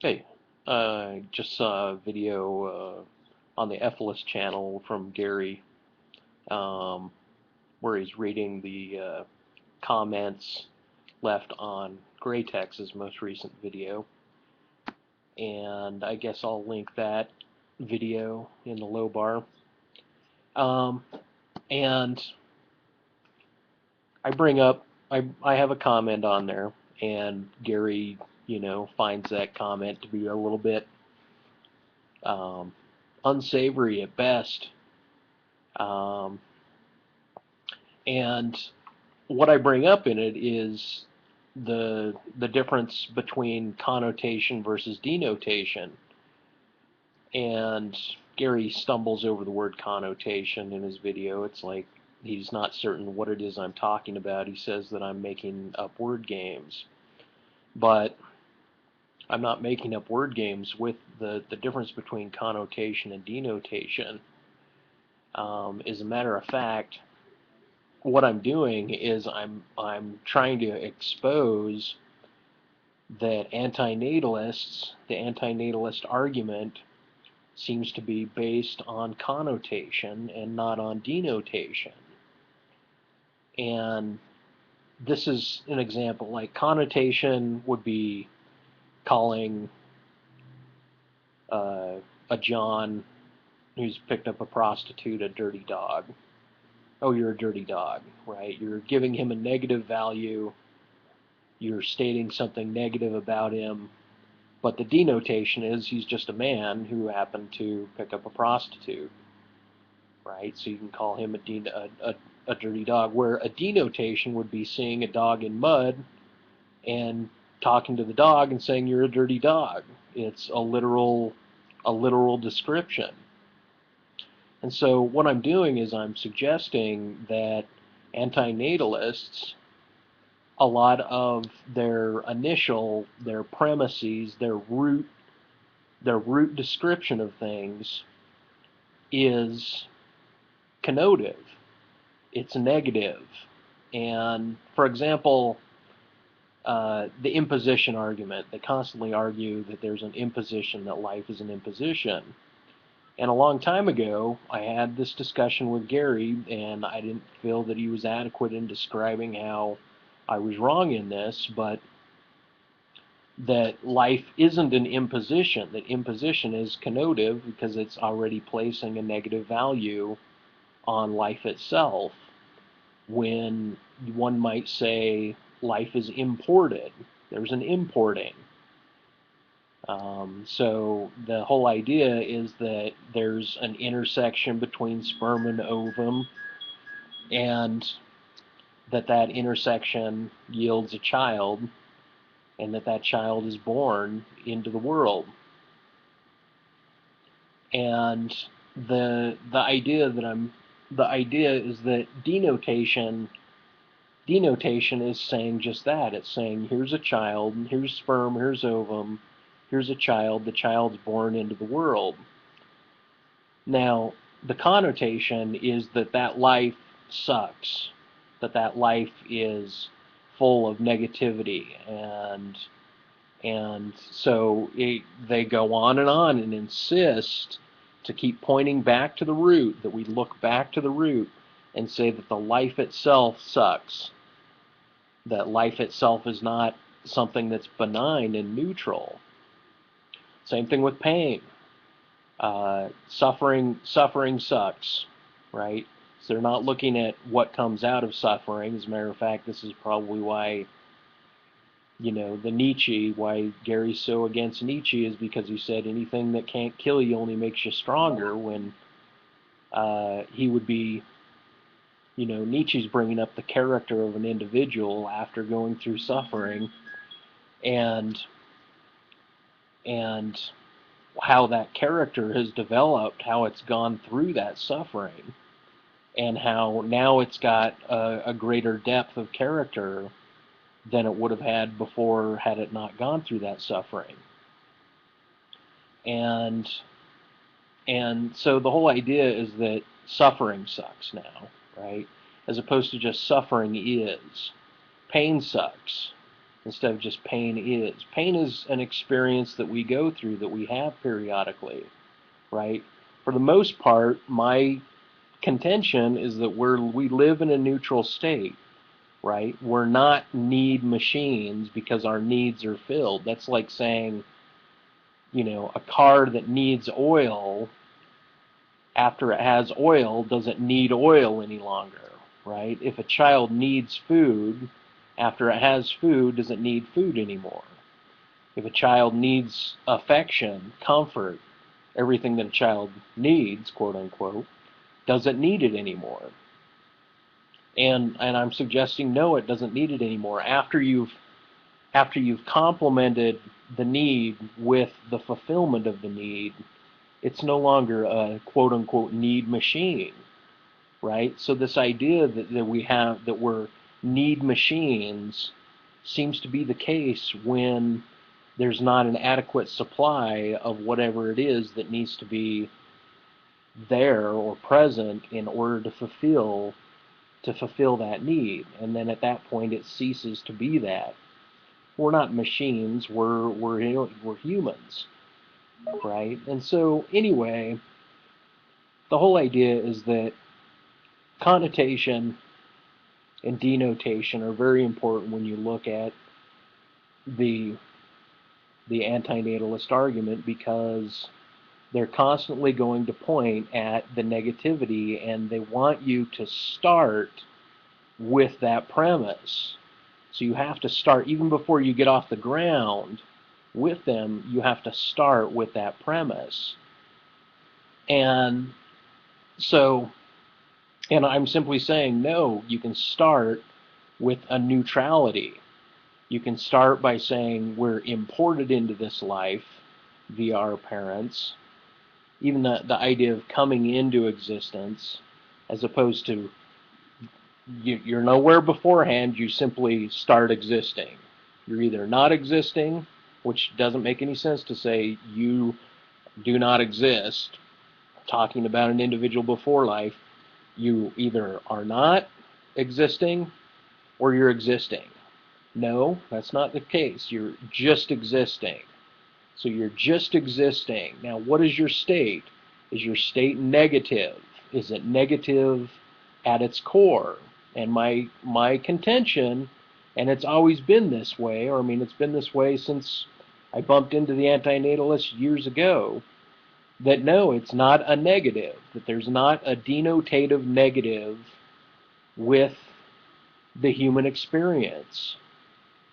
Hey, just saw a video on the F-List channel from Gary, um, where he's reading the comments left on Graytex's most recent video, and I guess I'll link that video in the low bar. Um, and I bring up, I have a comment on there, and Gary, finds that comment to be a little bit um, unsavory at best. Um, And what I bring up in it is the difference between connotation versus denotation. And Gary stumbles over the word connotation in his video. It's like he's not certain what it is I'm talking about. He says that I'm making up word games. But I'm not making up word games with the difference between connotation and denotation. As a matter of fact, what I'm doing is I'm trying to expose that the anti-natalist argument seems to be based on connotation and not on denotation. And this is an example. Like connotation would be calling uh, a John who's picked up a prostitute a dirty dog. Oh, you're a dirty dog, right? You're giving him a negative value. You're stating something negative about him, but the denotation is he's just a man who happened to pick up a prostitute, right? So you can call him a dirty dog, where a denotation would be seeing a dog in mud and talking to the dog and saying you're a dirty dog. It's a literal description. And so what I'm doing is I'm suggesting that anti-natalists, a lot of their premises, their root description of things is connotative. It's negative. And for example, the imposition argument. They constantly argue that there's an imposition, that life is an imposition. And a long time ago, I had this discussion with Gary, and I didn't feel that he was adequate in describing how I was wrong in this, but that life isn't an imposition, that imposition is connotative because it's already placing a negative value on life itself, when one might say life is imported. There's an importing. So the whole idea is that there's an intersection between sperm and ovum, and that intersection yields a child, and that child is born into the world. And the idea is that denotation is saying just that. It's saying here's a child, here's sperm, here's ovum, here's a child, the child's born into the world. Now, the connotation is that life sucks, that life is full of negativity, and so they go on and insist to keep pointing back to the root, that we look back to the root and say that the life itself sucks, that life itself is not something that's benign and neutral. Same thing with pain. Suffering sucks, right? So they're not looking at what comes out of suffering. As a matter of fact, this is probably why, why Gary's so against Nietzsche, is because he said anything that can't kill you only makes you stronger, when he would be, Nietzsche's bringing up the character of an individual after going through suffering, and and how that character has developed, how it's gone through that suffering, and how now it's got a greater depth of character than it would have had before, had it not gone through that suffering. And so the whole idea is that suffering sucks now, right? As opposed to just suffering is. Pain sucks. instead of just pain is. Pain is an experience that we go through, that we have periodically, right? For the most part, my contention is that we live in a neutral state, right? We're not need machines because our needs are filled. That's like saying, a car that needs oil, after it has oil, doesn't need oil any longer, right? If a child needs food, after it has food, doesn't need food anymore. If a child needs affection, comfort, everything that a child needs, quote unquote, doesn't need it anymore. And I'm suggesting no, it doesn't need it anymore. After you've complemented the need with the fulfillment of the need, it's no longer a quote unquote need machine, right? So this idea that we're need machines seems to be the case when there's not an adequate supply of whatever it is that needs to be there or present in order to fulfill that need. And then at that point it ceases to be that. We're not machines, we're humans, right? And so anyway, the whole idea is that connotation and denotation are very important when you look at the anti-natalist argument, because they're constantly going to point at the negativity, and they want you to start with that premise. So you have to start, even before you get off the ground with them, you have to start with that premise. And so, and I'm simply saying, no, you can start with a neutrality. You can start by saying we're imported into this life via our parents. Even the idea of coming into existence, as opposed to you're nowhere beforehand, you simply start existing. You're either not existing, which doesn't make any sense to say you do not exist, talking about an individual before life. You either are not existing or you're existing. No, that's not the case. You're just existing. So you're just existing. Now, what is your state? Is your state negative? Is it negative at its core? And my contention, and it's always been this way, or I mean, it's been this way since I bumped into the anti-natalist years ago, that no, it's not a negative, that there's not a denotative negative with the human experience,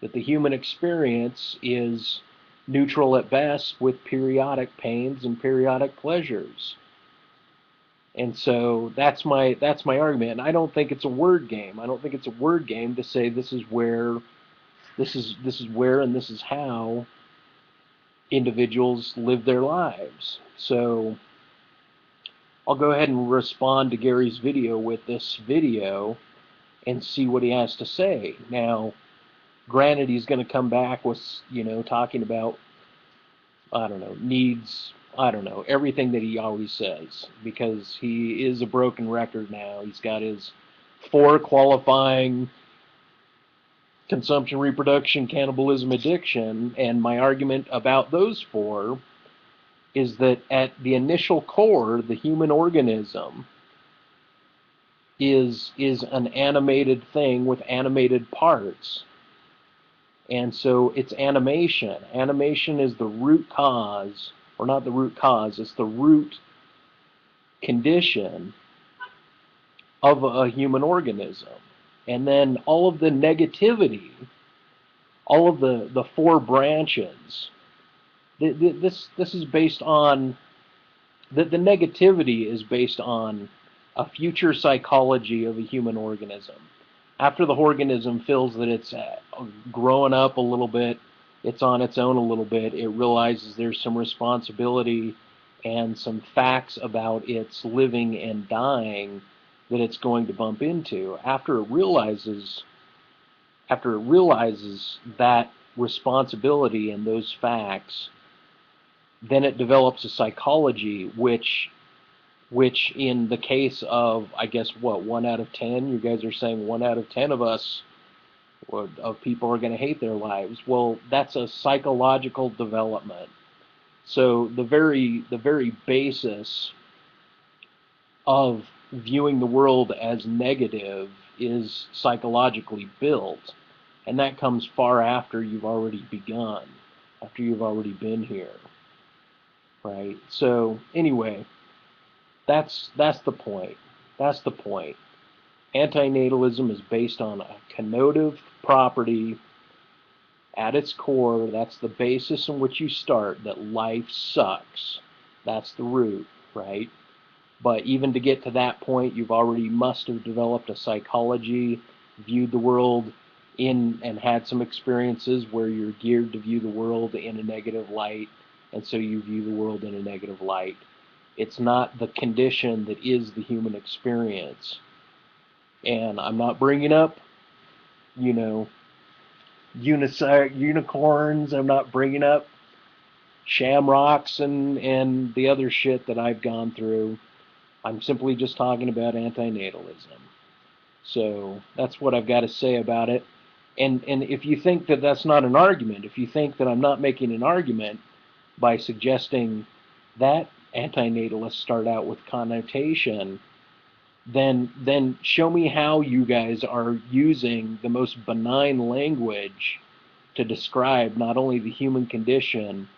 that the human experience is neutral at best with periodic pains and periodic pleasures. And so that's my argument. And I don't think it's a word game. I don't think it's a word game to say this is where and this is how individuals live their lives. So I'll go ahead and respond to Gary's video with this video and see what he has to say. Now, granted, he's going to come back with, talking about, I don't know, needs, I don't know, everything that he always says, because he is a broken record now. He's got his 4 qualifying: consumption, reproduction, cannibalism, addiction, and my argument about those 4 is that at the initial core, the human organism is an animated thing with animated parts. And so it's animation. Animation is the root cause, or not the root cause, it's the root condition of a human organism. And then all of the negativity, all of the 4 branches, this is based on, the negativity is based on a future psychology of a human organism. After the organism feels that it's growing up a little bit, it's on its own a little bit, it realizes there's some responsibility and some facts about its living and dying that it's going to bump into. After it realizes that responsibility and those facts, then it develops a psychology which in the case of, I guess, 1 out of 10, you guys are saying 1 out of 10 of us of people are going to hate their lives. Well, that's a psychological development. So the very basis of viewing the world as negative is psychologically built, and that comes far after you've already begun, after you've already been here, right? So anyway, that's the point. That's the point. Antinatalism is based on a connotative property at its core. That's the basis in which you start, that life sucks. That's the root, right? But even to get to that point, you've already must have developed a psychology, viewed the world in, and had some experiences where you're geared to view the world in a negative light, and so you view the world in a negative light. It's not the condition that is the human experience. And I'm not bringing up, you know, unicorns. I'm not bringing up shamrocks and the other shit that I've gone through. I'm simply just talking about antinatalism. So that's what I've got to say about it. And if you think that that's not an argument, if you think that I'm not making an argument by suggesting that antinatalists start out with connotation, then show me how you guys are using the most benign language to describe not only the human condition,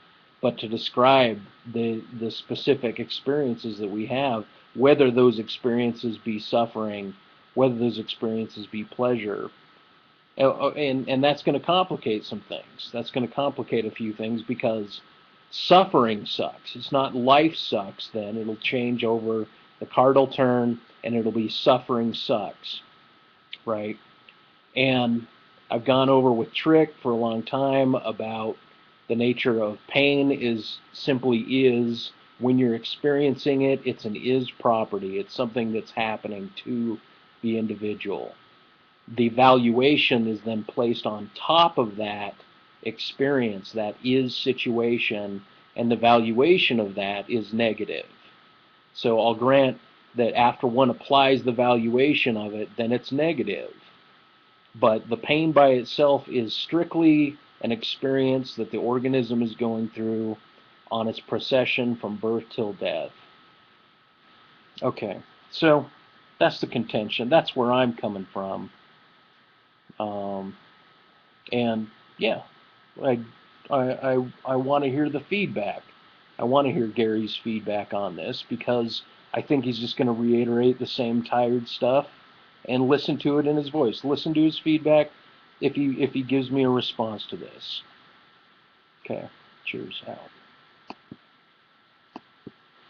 but to describe the specific experiences that we have, whether those experiences be suffering, whether those experiences be pleasure. And that's going to complicate some things. That's going to complicate a few things, because suffering sucks. It's not life sucks then. It'll change over, the card will turn, and it'll be suffering sucks, right? And I've gone over with Trick for a long time about the nature of pain is simply is. When you're experiencing it, it's an is property. It's something that's happening to the individual. The valuation is then placed on top of that experience, that is situation, and the valuation of that is negative. So I'll grant that after one applies the valuation of it, then it's negative. But the pain by itself is strictly an experience that the organism is going through on its procession from birth till death. Okay, so that's the contention. That's where I'm coming from. And yeah, I want to hear the feedback. I want to hear Gary's feedback on this, because I think he's just going to reiterate the same tired stuff, and listen to it in his voice. Listen to his feedback if he gives me a response to this. Okay, cheers out.